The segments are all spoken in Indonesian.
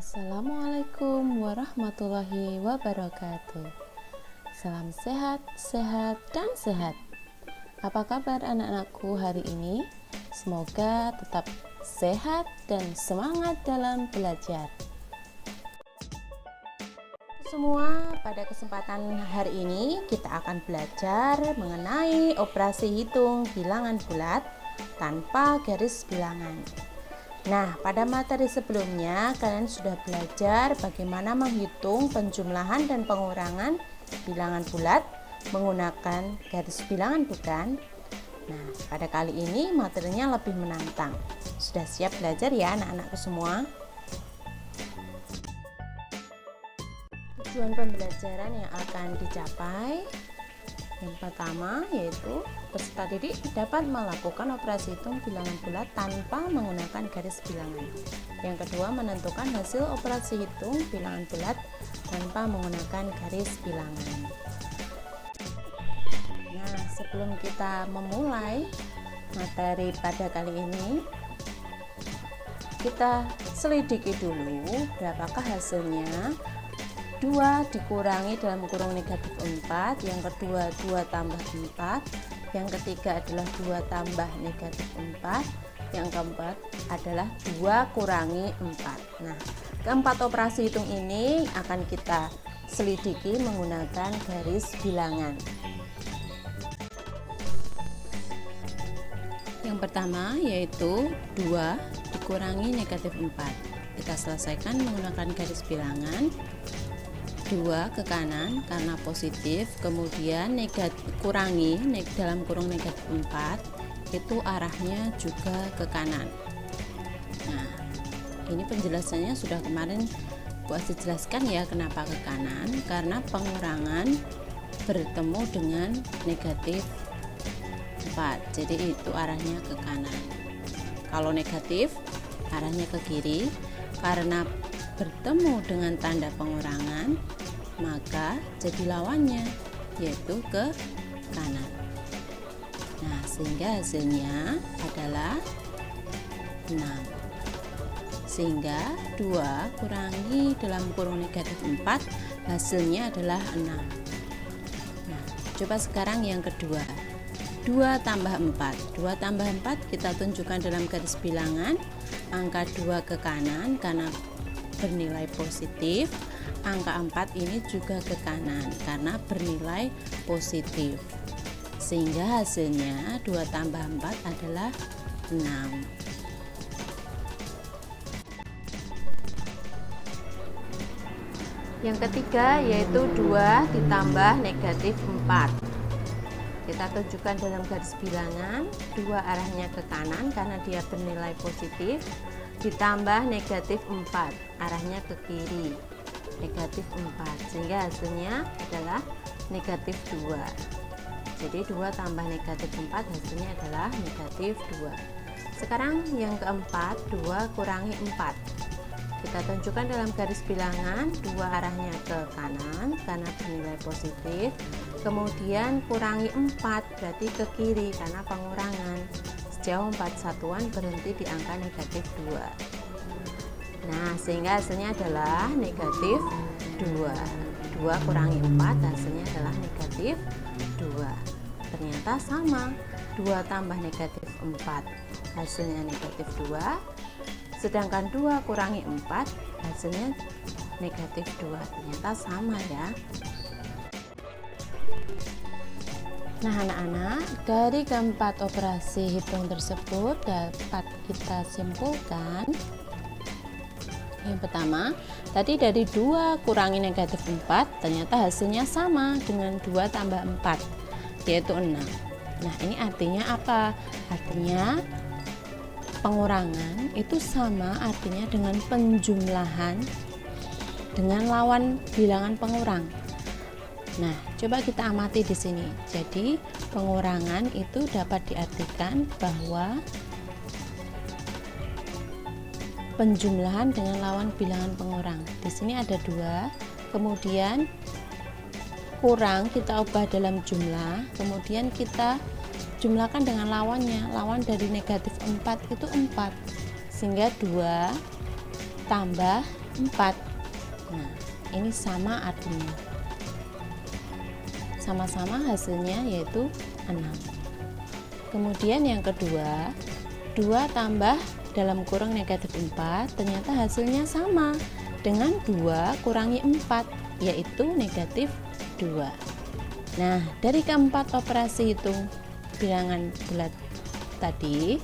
Assalamualaikum warahmatullahi wabarakatuh. Salam sehat, sehat, dan sehat. Apa kabar anak-anakku hari ini? Semoga tetap sehat dan semangat dalam belajar. Semua, pada kesempatan hari ini kita akan belajar mengenai operasi hitung bilangan bulat tanpa garis bilangan. Nah, pada materi sebelumnya kalian sudah belajar bagaimana menghitung penjumlahan dan pengurangan bilangan bulat menggunakan garis bilangan, bukan? Nah, pada kali ini materinya lebih menantang. Sudah siap belajar ya anak-anakku semua? Tujuan pembelajaran yang akan dicapai yang pertama yaitu peserta didik dapat melakukan operasi hitung bilangan bulat tanpa menggunakan garis bilangan. Yang kedua, menentukan hasil operasi hitung bilangan bulat tanpa menggunakan garis bilangan. Nah, sebelum kita memulai materi pada kali ini, kita selidiki dulu berapakah hasilnya 2 dikurangi dalam kurung negatif 4, yang kedua 2 tambah 4, yang ketiga adalah 2 tambah negatif 4, yang keempat adalah 2 kurangi 4. Nah, keempat operasi hitung ini akan kita selidiki menggunakan garis bilangan. Yang pertama yaitu 2 dikurangi negatif 4. Kita selesaikan menggunakan garis bilangan. 2 ke kanan karena positif, kemudian kurangi dalam kurung negatif 4 itu arahnya juga ke kanan. Nah, ini penjelasannya sudah kemarin Bu Asih jelaskan ya, kenapa ke kanan, karena pengurangan bertemu dengan negatif 4, jadi itu arahnya ke kanan. Kalau negatif arahnya ke kiri, karena bertemu dengan tanda pengurangan maka jadi lawannya, yaitu ke kanan. Nah, sehingga hasilnya adalah 6. Sehingga 2 kurangi dalam kurung negatif 4 hasilnya adalah 6. Nah, coba sekarang yang kedua. 2 tambah 4. 2 tambah 4 kita tunjukkan dalam garis bilangan. Angka 2 ke kanan karena bernilai positif. Angka 4 ini juga ke kanan karena bernilai positif, sehingga hasilnya 2 tambah 4 adalah 6. Yang ketiga yaitu 2 ditambah negatif 4. Kita tunjukkan dalam garis bilangan, 2 arahnya ke kanan karena dia bernilai positif, ditambah negatif 4 arahnya ke kiri, negatif 4, sehingga hasilnya adalah negatif 2. Jadi 2 tambah negatif 4 hasilnya adalah negatif 2. Sekarang yang keempat, 2 kurangi 4. Kita tunjukkan dalam garis bilangan, 2 arahnya ke kanan karena bernilai positif, kemudian kurangi 4 berarti ke kiri karena pengurangan. Sejauh 4 satuan berhenti di angka negatif 2. Nah, sehingga hasilnya adalah negatif 2. 2 kurangi 4 hasilnya adalah negatif 2. Ternyata sama, 2 tambah negatif 4 hasilnya negatif 2, sedangkan 2 kurangi 4 hasilnya negatif 2. Ternyata sama ya. Nah anak-anak, dari keempat operasi hitung tersebut dapat kita simpulkan. Yang pertama, tadi dari 2 kurangi negatif 4 ternyata hasilnya sama dengan 2 tambah 4 yaitu 6. Nah, ini artinya apa? Artinya pengurangan itu sama artinya dengan penjumlahan dengan lawan bilangan pengurang. Nah, coba kita amati di sini. Jadi, pengurangan itu dapat diartikan bahwa penjumlahan dengan lawan bilangan pengurang. Di sini ada 2, kemudian kurang kita ubah dalam jumlah, kemudian kita jumlahkan dengan lawannya. Lawan dari negatif 4 itu 4, sehingga 2 tambah 4. Nah, ini sama artinya. Sama-sama hasilnya yaitu 6. Kemudian yang kedua, 2 tambah dalam kurung negatif 4, ternyata hasilnya sama dengan 2 kurangi 4, yaitu negatif 2. Nah, dari keempat operasi hitung bilangan bulat tadi,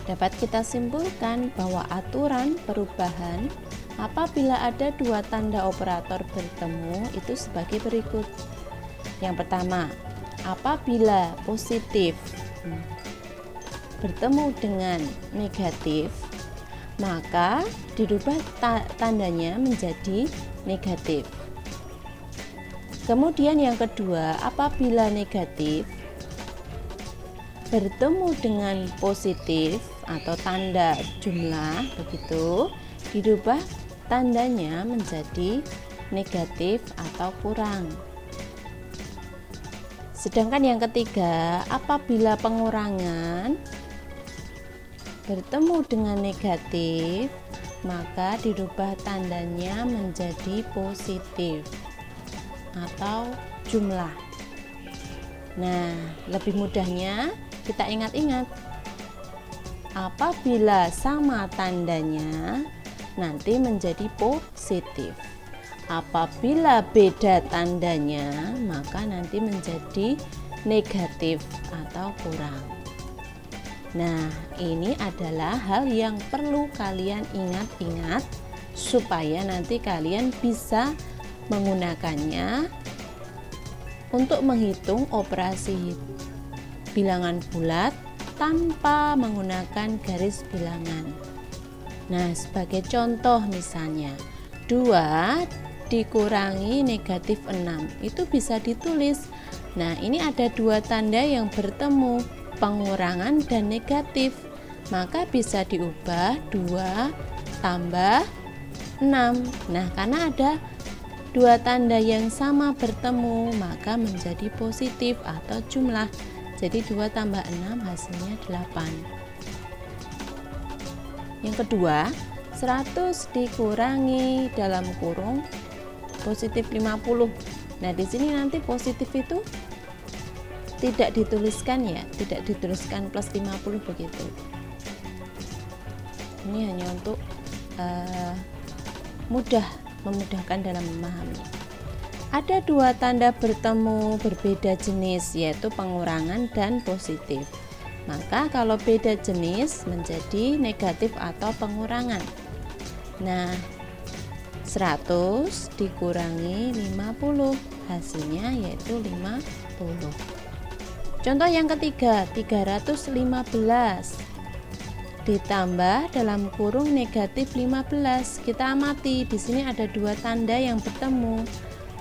dapat kita simpulkan bahwa aturan perubahan apabila ada 2 tanda operator bertemu itu sebagai berikut. Yang pertama, apabila positif bertemu dengan negatif, maka dirubah tandanya menjadi negatif. Kemudian yang kedua, apabila negatif bertemu dengan positif atau tanda jumlah begitu, dirubah tandanya menjadi negatif atau kurang. Sedangkan yang ketiga, apabila pengurangan bertemu dengan negatif, maka dirubah tandanya menjadi positif atau jumlah. Nah, lebih mudahnya kita ingat-ingat, apabila sama tandanya nanti menjadi positif, apabila beda tandanya maka nanti menjadi negatif atau kurang. Nah, ini adalah hal yang perlu kalian ingat-ingat supaya nanti kalian bisa menggunakannya untuk menghitung operasi bilangan bulat tanpa menggunakan garis bilangan. Nah, sebagai contoh misalnya 2 dikurangi negatif 6 itu bisa ditulis. Nah, ini ada 2 tanda yang bertemu, pengurangan dan negatif, maka bisa diubah 2 tambah 6. Nah, karena ada 2 tanda yang sama bertemu, maka menjadi positif atau jumlah. Jadi 2 tambah 6 hasilnya 8. Yang kedua, 100 dikurangi dalam kurung positif 50. Nah, di sini nanti positif itu tidak dituliskan ya, tidak dituliskan plus 50 begitu. Ini hanya untuk memudahkan dalam memahami. Ada 2 tanda bertemu berbeda jenis, yaitu pengurangan dan positif. Maka kalau beda jenis menjadi negatif atau pengurangan. Nah, 100 dikurangi 50, hasilnya yaitu 50. Contoh yang ketiga, 315 ditambah dalam kurung negatif 15. Kita amati, di sini ada 2 tanda yang bertemu,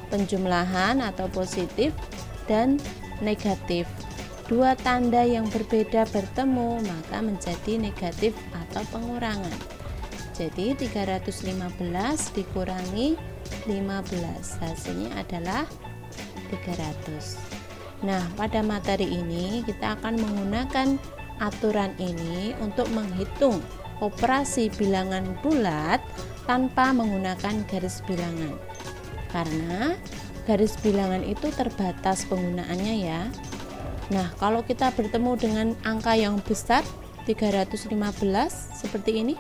penjumlahan atau positif dan negatif. 2 tanda yang berbeda bertemu, maka menjadi negatif atau pengurangan. Jadi 315 dikurangi 15, hasilnya adalah 300. Nah, pada materi ini kita akan menggunakan aturan ini untuk menghitung operasi bilangan bulat tanpa menggunakan garis bilangan. Karena garis bilangan itu terbatas penggunaannya ya. Nah, kalau kita bertemu dengan angka yang besar 315 seperti ini,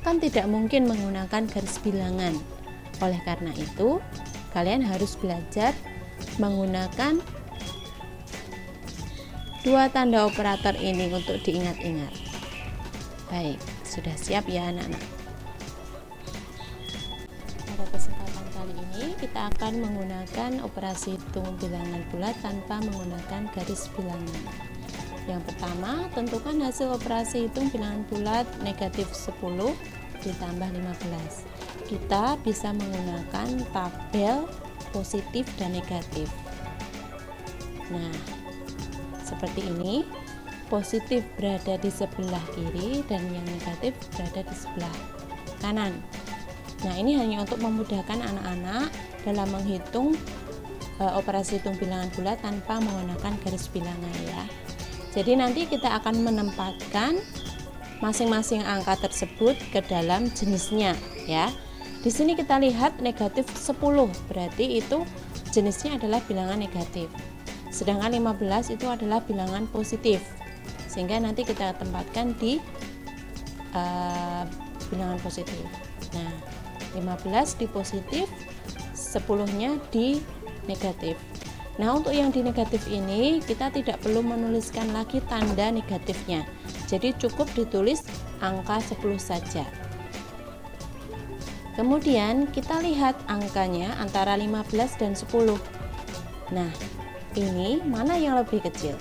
kan tidak mungkin menggunakan garis bilangan. Oleh karena itu, kalian harus belajar menggunakan 2 tanda operator ini untuk diingat-ingat. Baik, sudah siap ya anak-anak? Pada kesempatan kali ini kita akan menggunakan operasi hitung bilangan bulat tanpa menggunakan garis bilangan. Yang pertama, tentukan hasil operasi hitung bilangan bulat negatif 10 ditambah 15. Kita bisa menggunakan tabel positif dan negatif. Nah, seperti ini, positif berada di sebelah kiri dan yang negatif berada di sebelah kanan. Nah, ini hanya untuk memudahkan anak-anak dalam menghitung operasi hitung bilangan bulat tanpa menggunakan garis bilangan ya. Jadi nanti kita akan menempatkan masing-masing angka tersebut ke dalam jenisnya ya. Di sini kita lihat negatif 10, berarti itu jenisnya adalah bilangan negatif. Sedangkan 15 itu adalah bilangan positif. Sehingga nanti kita tempatkan di bilangan positif. Nah, 15 di positif, 10-nya di negatif. Nah, untuk yang di negatif ini kita tidak perlu menuliskan lagi tanda negatifnya. Jadi cukup ditulis angka 10 saja. Kemudian kita lihat angkanya antara 15 dan 10. Nah, ini mana yang lebih kecil?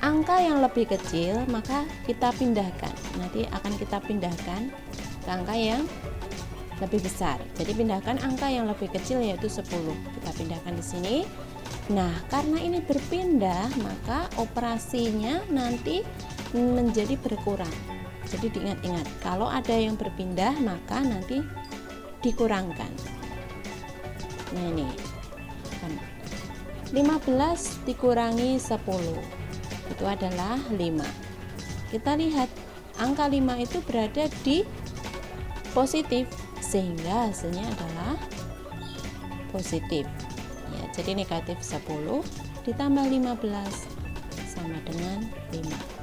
Angka yang lebih kecil maka kita pindahkan. Nanti akan kita pindahkan ke angka yang lebih besar. Jadi pindahkan angka yang lebih kecil yaitu 10. Kita pindahkan di sini. Nah, karena ini berpindah maka operasinya nanti menjadi berkurang. Jadi diingat-ingat, kalau ada yang berpindah maka nanti dikurangkan. Nah, ini 15 dikurangi 10 itu adalah 5. Kita lihat angka 5 itu berada di positif sehingga hasilnya adalah positif ya. Jadi negatif 10 ditambah 15 sama dengan 5.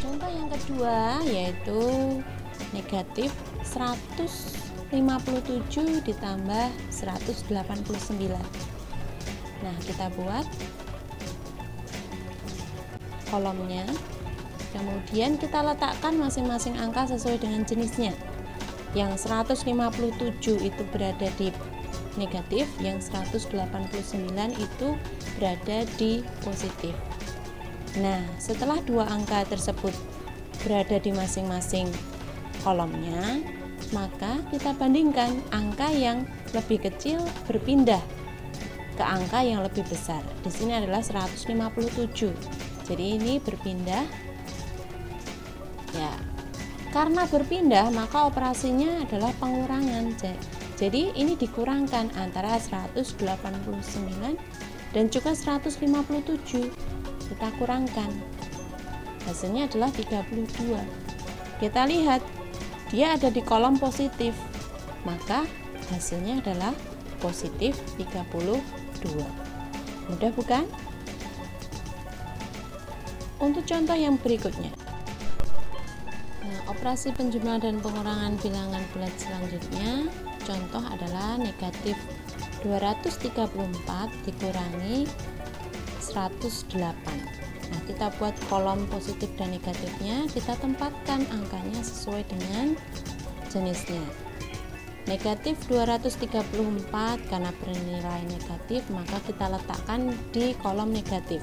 Contoh yang kedua yaitu negatif 157 ditambah 189. Nah, kita buat kolomnya. Kemudian kita letakkan masing-masing angka sesuai dengan jenisnya. Yang 157 itu berada di negatif, yang 189 itu berada di positif. Nah, setelah dua angka tersebut berada di masing-masing kolomnya, maka kita bandingkan angka yang lebih kecil berpindah ke angka yang lebih besar. Di sini adalah 157. Jadi ini berpindah. Ya. Karena berpindah, maka operasinya adalah pengurangan. Jadi ini dikurangkan antara 189 dan juga 157. Kita kurangkan, hasilnya adalah 32. Kita lihat dia ada di kolom positif, maka hasilnya adalah positif 32. Mudah bukan? Untuk contoh yang berikutnya, nah, operasi penjumlahan dan pengurangan bilangan bulat selanjutnya, contoh adalah negatif 234 dikurangi 108. Nah, kita buat kolom positif dan negatifnya, kita tempatkan angkanya sesuai dengan jenisnya. Negatif 234 karena bernilai negatif, maka kita letakkan di kolom negatif.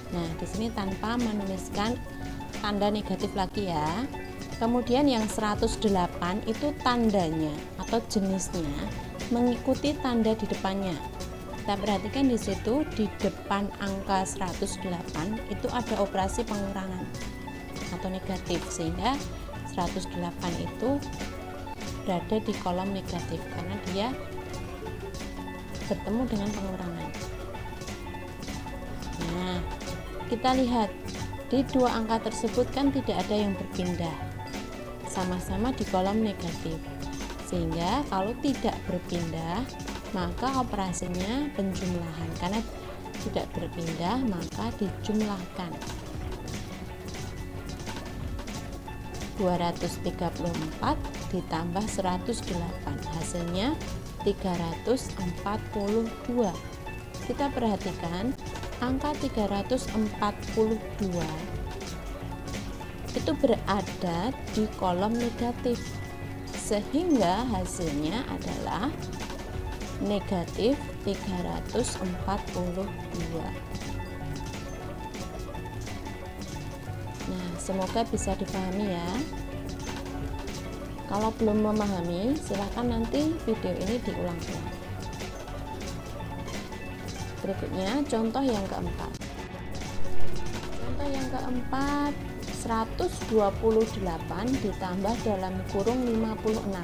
Nah, di sini tanpa menuliskan tanda negatif lagi ya. Kemudian yang 108 itu tandanya atau jenisnya mengikuti tanda di depannya. Kita perhatikan di situ di depan angka 108 itu ada operasi pengurangan atau negatif, sehingga 108 itu berada di kolom negatif karena dia bertemu dengan pengurangan. Nah, kita lihat di dua angka tersebut kan tidak ada yang berpindah, sama-sama di kolom negatif, sehingga kalau tidak berpindah maka operasinya penjumlahan. Karena tidak berpindah maka dijumlahkan. 234 ditambah 108, hasilnya 342. Kita perhatikan angka 342 itu berada di kolom negatif, sehingga hasilnya adalah negatif 342. Nah, semoga bisa dipahami ya. Kalau belum memahami, silahkan nanti video ini diulang-ulang. Berikutnya contoh yang keempat. Contoh yang keempat, 128 ditambah dalam kurung 56.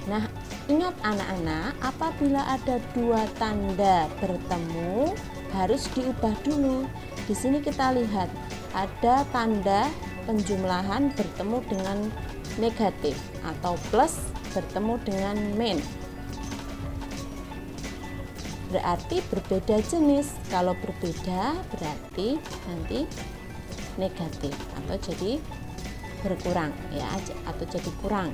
Nah, ingat anak-anak, apabila ada dua tanda bertemu, harus diubah dulu. Di sini kita lihat ada tanda penjumlahan bertemu dengan negatif atau plus bertemu dengan min. Berarti berbeda jenis. Kalau berbeda berarti nanti negatif atau jadi berkurang ya, atau jadi kurang.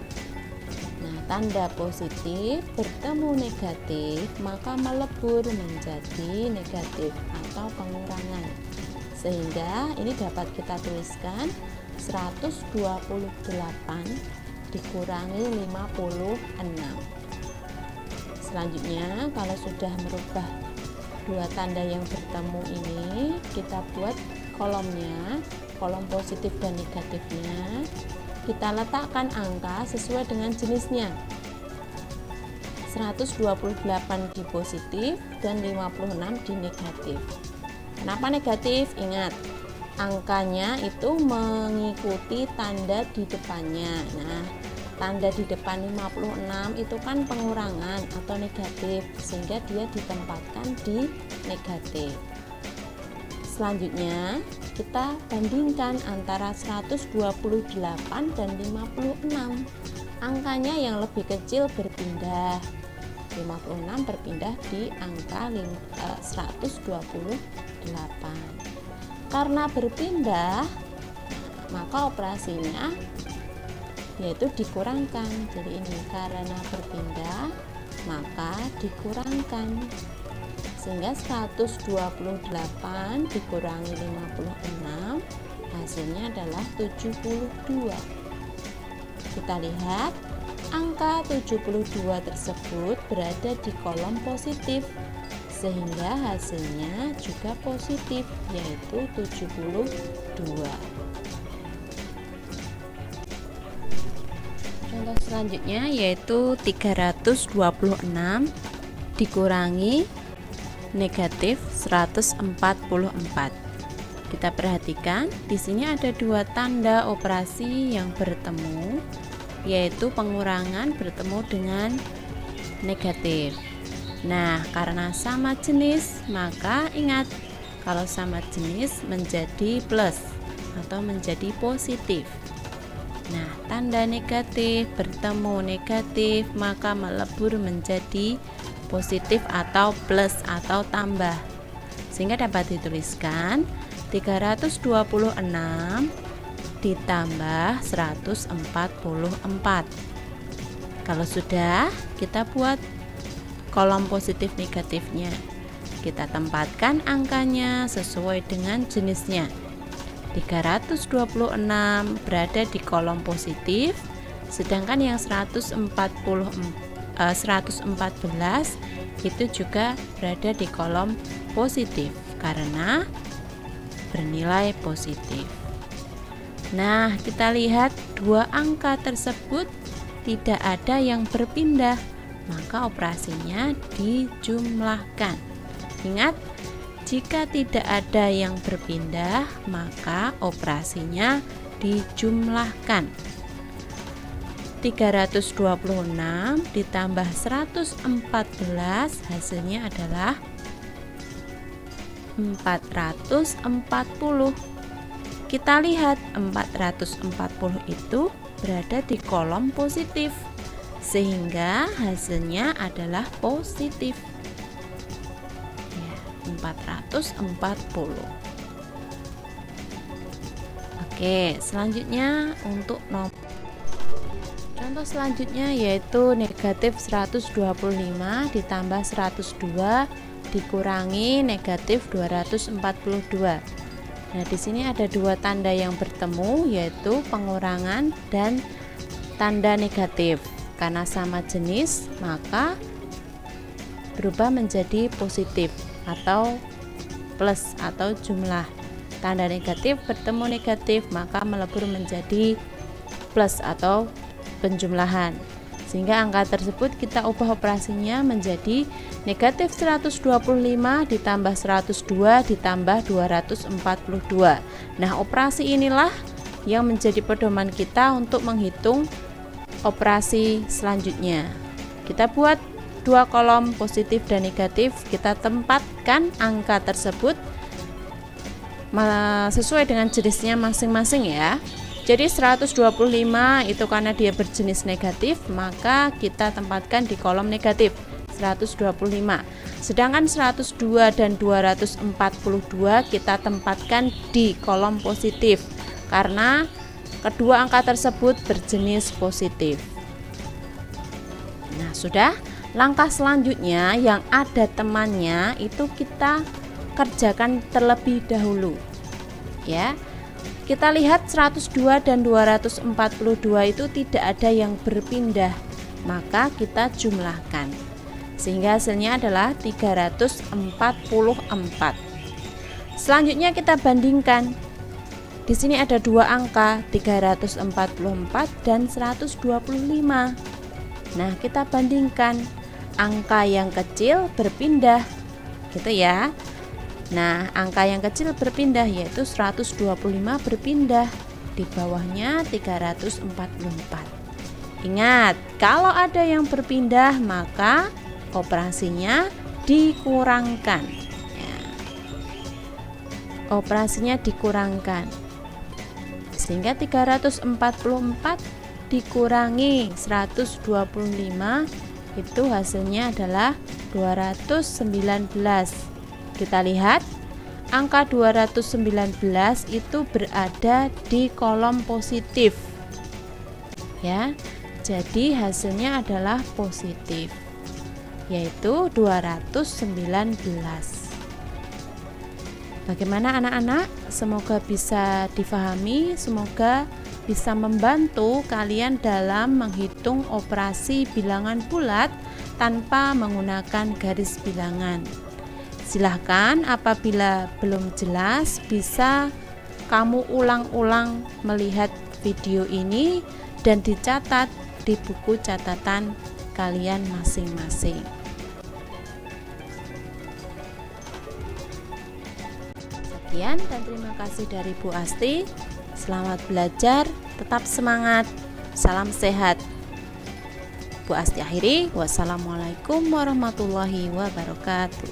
Nah, tanda positif bertemu negatif maka melebur menjadi negatif atau pengurangan. Sehingga ini dapat kita tuliskan 128 dikurangi 56. Selanjutnya, kalau sudah merubah dua tanda yang bertemu ini, kita buat kolomnya, kolom positif dan negatifnya. Kita letakkan angka sesuai dengan jenisnya. 128 di positif dan 56 di negatif. Kenapa negatif? Ingat, angkanya itu mengikuti tanda di depannya. Nah, tanda di depan 56 itu kan pengurangan atau negatif, sehingga dia ditempatkan di negatif. Selanjutnya, kita bandingkan antara 128 dan 56. Angkanya yang lebih kecil berpindah. 56 berpindah di angka 128. Karena berpindah, maka operasinya yaitu dikurangkan. Jadi ini karena berpindah maka dikurangkan, sehingga 128 dikurangi 56 hasilnya adalah 72. Kita lihat angka 72 tersebut berada di kolom positif, sehingga hasilnya juga positif, yaitu 72. Contoh selanjutnya yaitu 326 dikurangi negatif 144. Kita perhatikan di sini ada dua tanda operasi yang bertemu, yaitu pengurangan bertemu dengan negatif. Nah, karena sama jenis, maka ingat kalau sama jenis menjadi plus atau menjadi positif. Nah, tanda negatif bertemu negatif maka melebur menjadi positif atau plus atau tambah, sehingga dapat dituliskan 326 ditambah 144. Kalau sudah, kita buat kolom positif negatifnya. Kita tempatkan angkanya sesuai dengan jenisnya. 326 berada di kolom positif, sedangkan yang 114 itu juga berada di kolom positif karena bernilai positif. Nah, kita lihat dua angka tersebut tidak ada yang berpindah, maka operasinya dijumlahkan. Ingat, jika tidak ada yang berpindah, maka operasinya dijumlahkan. 326 ditambah 114 hasilnya adalah 440. Kita lihat 440 itu berada di kolom positif, sehingga hasilnya adalah positif. 440. Oke, selanjutnya untuk nomor contoh selanjutnya yaitu negatif 125 ditambah 102 dikurangi negatif 242. Nah, di sini ada dua tanda yang bertemu, yaitu pengurangan dan tanda negatif. Karena sama jenis, maka berubah menjadi positif atau plus atau jumlah. Tanda negatif bertemu negatif, maka melebur menjadi plus atau penjumlahan, sehingga angka tersebut kita ubah operasinya menjadi negatif 125 ditambah 102 ditambah 242. Nah, operasi inilah yang menjadi pedoman kita untuk menghitung operasi selanjutnya. Kita buat dua kolom positif dan negatif, kita tempatkan angka tersebut sesuai dengan jenisnya masing-masing ya. Jadi 125 itu karena dia berjenis negatif, maka kita tempatkan di kolom negatif 125. Sedangkan 102 dan 242 kita tempatkan di kolom positif karena kedua angka tersebut berjenis positif. Nah, sudah. Langkah selanjutnya yang ada temannya itu kita kerjakan terlebih dahulu. Ya. Kita lihat 102 dan 242 itu tidak ada yang berpindah, maka kita jumlahkan sehingga hasilnya adalah 344. Selanjutnya kita bandingkan. Di sini ada dua angka, 344 dan 125. Nah, kita bandingkan. Angka yang kecil berpindah, gitu ya. Nah, angka yang kecil berpindah yaitu 125 berpindah, di bawahnya 344. Ingat, kalau ada yang berpindah maka operasinya dikurangkan ya. Operasinya dikurangkan sehingga 344 dikurangi 125 itu hasilnya adalah 219. Kita lihat angka 219 itu berada di kolom positif ya. Jadi hasilnya adalah positif, yaitu 219. Bagaimana anak-anak? Semoga bisa difahami, semoga bisa membantu kalian dalam menghitung operasi bilangan bulat tanpa menggunakan garis bilangan. Silahkan apabila belum jelas bisa kamu ulang-ulang melihat video ini dan dicatat di buku catatan kalian masing-masing. Sekian dan terima kasih dari Bu Asti. Selamat belajar, tetap semangat, salam sehat. Bu Asti akhiri, wassalamualaikum warahmatullahi wabarakatuh.